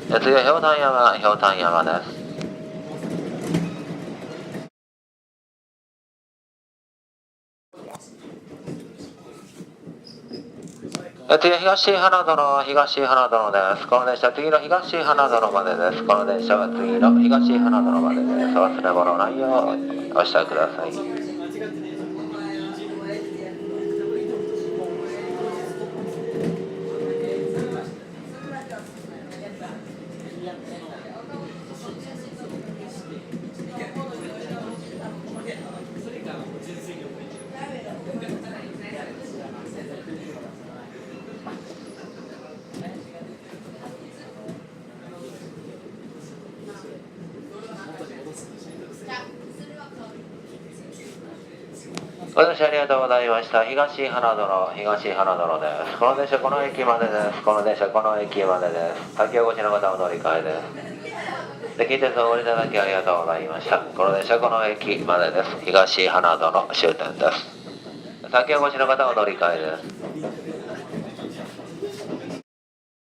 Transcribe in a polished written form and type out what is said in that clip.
次はひょうたん山です。次は東花園です。この電車は次の東花園までです。この電車は次の東花園までです。忘れ物ないようおしてください。私ありがとうございました。東花園です。この電車この駅までです。この電車この駅までです。先お越しの方お乗り換えです。で、近鉄をお降りいただきありがとうございました。この電車この駅までです。東花園終点です。先お越しの方お乗り換えです。